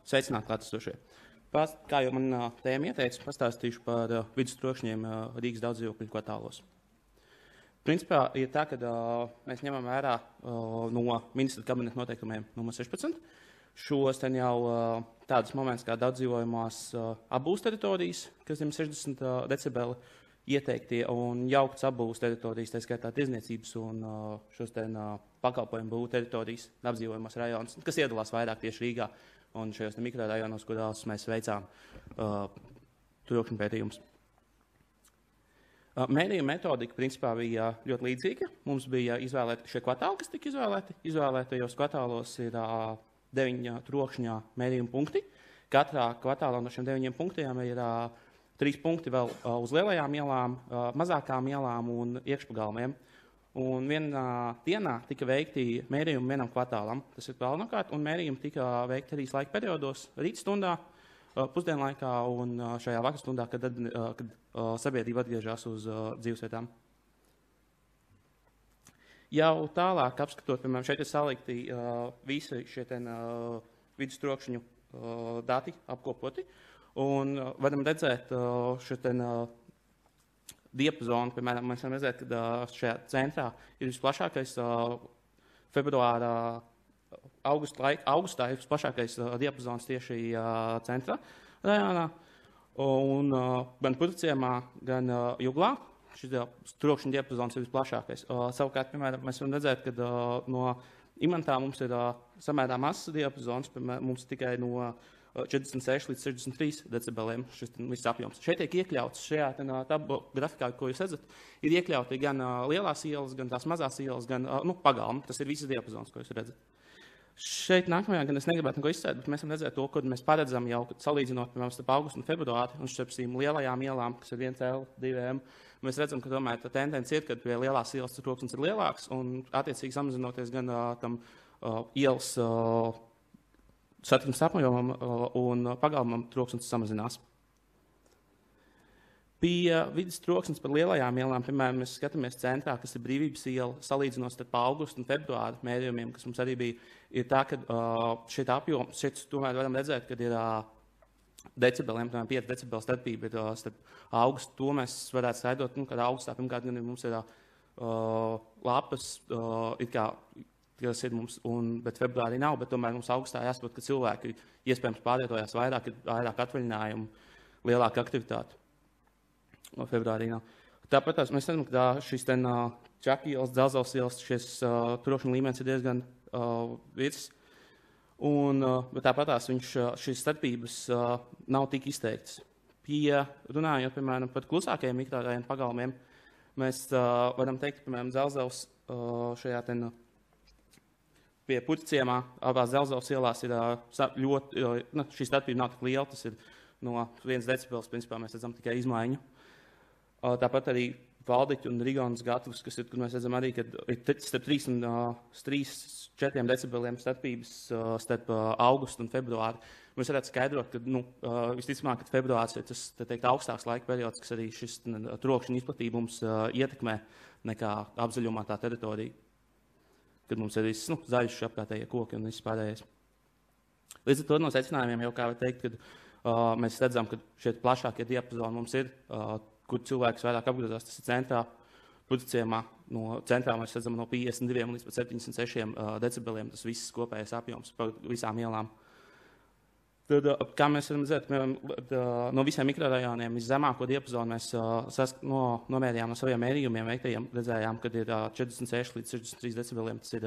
Sveicināti klātesošie. Kā jau man tēma ieteica, pastāstīšu par vidustrošņiem Rīgas daudzdzīvokļu kvartālos. Principā ir tā, ka mēs ņemam vērā no ministra kabineta noteikumiem nr. 16 šos jau tādus momentus kā daudzdzīvojumās apbūves teritorijas, kas ir 60 decibeli ieteiktie, un jauktas apbūves teritorijas, tā skaitā tirdzniecības un šos pakalpojumu būvu teritorijas apdzīvojumos rajonus, kas iedalās vairāk tieši Rīgā un šajos mikrorajonos, kurās mēs veicām trokšņu pētījumus. Mērījuma metodika principā bija ļoti līdzīga. Mums bija izvēlēti šie kvartāli, kas tika izvēlēti. Izvēlētajos kvartālos ir 9 trokšņā mērījuma punkti. Katrā kvartālā no šiem 9 punktiem ir 3 punkti vēl uz lielajām ielām, mazākām ielām un iekšpagalmiem. Un vienā dienā tika veikti mērījumi vienam kvartālam, tas ir galvenokārt, un mērījumi tika veikti arī laika periodos, rītstundā, pusdienlaikā un šajā vakarstundā, kad sabiedrība atgriežas uz dzīvesvietām. Jau tālāk apskatot, piemēram, šeit ir salikti visi šie vidustrokšņu dati apkopoti, un varam redzēt šo diapazonu, piemēram, mēs varam redzēt, ka šajā centrā ir visplašākais februāra augustā ir visplašākais diapazons tieši centra rajonā, un gan Purvciemā, gan Juglā šis trokšņu diapazons ir visplašākais. Savukārt, piemēram, mēs varam redzēt, ka no Imantā mums ir samērā mazs diapazons, piemēram, mums tikai no 46 līdz 63 decibeliem šis viss apjoms. Šeit tiek iekļauts šajā grafikā, ko jūs redzat, ir iekļauti gan lielās ielas, gan tās mazās ielas, gan pagalmi. Tas ir visas diapazons, ko jūs redzat. Šeit nākamajā gan es negribētu neko izcelt, bet mēs varam redzēt to, ko mēs paredzam jau salīdzinot, piemēram, starp augustu un februāri, un starp šīm lielajām ielām, kas ir 1L, 2M. Mēs redzam, ka tomēr tā tendence ir, ka pie lielās ielas troksnis ir lielāks, un attiecīgi samazinoties gan tam ielas satiksmes apjomam un pagalmam troksnis samazinās. Pie vidas troksnis par lielajām ielām, piemēram, mēs skatāmies centrā, kas ir Brīvības iela, salīdzinot starp augustu un februāru mērījumiem, kas mums arī bija, ir tā, ka šeit apjoms, šeit tomēr varam redzēt, ka ir decibeliem, 5 decibeli starpība ir starp augustu. To mēs varētu skaidrot, kad augustā, pirmkārt, gan mums ir lapas, it kā kas ir mums, bet februārī nav, bet tomēr mums augustā jāsaprot, ka cilvēki iespējams pārvietojās vairāk, ir vairāk atvaļinājumu, lielāka aktivitāte. No februārī nav. Tāpēc mēs redzam, ka šis Čaku ielas, Dzelzavas ielas, šis trokšņa līmenis ir diezgan virs, bet tāpatās šīs starpības nav tik izteiktas. Runājot, piemēram, par klusākajiem mikrorajonu pagalmiem, mēs varam teikt, piemēram, Dzelzavas šajā pie Purvciemā, abās Dzelzavas ielās ir ļoti, šī starpība nav tik liela, tas ir no 1 decibels, principā mēs redzam tikai izmaiņu. Tāpat arī Valdiķu un Rigonas gatavus, kas ir, kur mēs redzam arī, ka ir starp 3 un 4 decibeliem starpības starp augustu un februāru. Mēs varētu skaidrot, ka visticamāk, ka februārs ir tas augstāks laika periods, kas arī šis trokšņa izplatībums ietekmē nekā apzaļumā tā teritorija, kad mums ir viss zaļš apkārtējie koki un viss pārējais. Līdz ar to no secinājumiem jau kā var teikt, ka mēs redzam, ka šie plašākie diapazoni mums ir, kur cilvēks vairāk apgrozās, tas ir centrā, Purvciemā. No centrā mēs redzam no 52 līdz 76 decibeliem, tas viss kopējais apjoms par visām ielām. Tad, kā mēs varam redzēt, no visiem mikrorajoniem viszemāko diapazonu mēs nomērījām no saviem mērījumiem veiktajiem, redzējām, kad ir 46 līdz 63 decibeliem, tas ir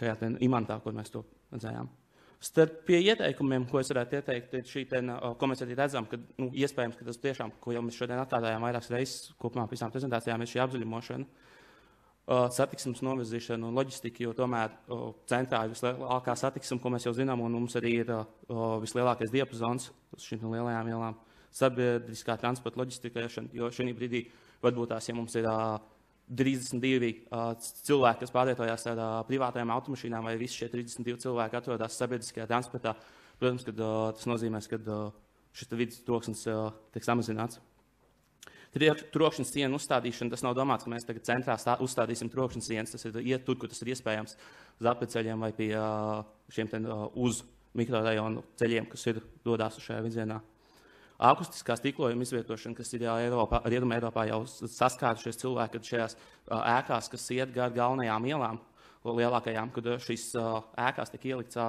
šajā Imantā, kur mēs to redzējām. Starp pie ieteikumiem, ko es varētu ieteikt, ir šī, ko mēs arī redzam, ka iespējams, ka tas tiešām, ko jau mēs šodien atklājām vairākas reizes kopumā visām prezentācijām, ir šī apzaļumošana, satiksmes novirzīšana un loģistika, jo tomēr centrā ir vislielākā satiksme, ko mēs jau zinām, un mums arī ir vislielākais diapazons uz šīm lielajām ielām, sabiedriskā transporta loģistikēšana, jo šī brīdī varbūt tās, ja mums ir 32 cilvēki, kas pārvietojās ar privātajām automašīnām, vai visi šie 32 cilvēki atrodas sabiedriskajā transportā, protams, ka tas nozīmēs, ka šis vidas troksnis tiek samazināts. Trokšņa sienu uzstādīšana, tas nav domāts, ka mēs tagad centrā uzstādīsim trokšņa sienas, tas ir iet tur, kur tas ir iespējams, uz apceļiem vai pie šiem uz mikrorajonu ceļiem, kas dodās uz šajā virzienā. Akustiskās tīklojuma izvietošana, kas ir jau Rietumē Eiropā jau saskārušies cilvēki, kad šajās ēkās, kas iet gar galvenajām ielām, lielākajām, kad šīs ēkās tiek ielikts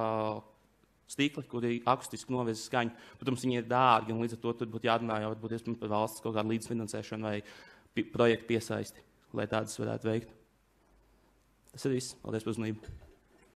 stīkli, kuri akustiski novirza skaņu. Protams, viņi ir dārgi, un līdz ar to tur būtu jārunā jau par valsts kaut kādu līdzfinansēšanu vai projektu piesaisti, lai tādas varētu veikt. Tas ir viss. Paldies par uzmanību.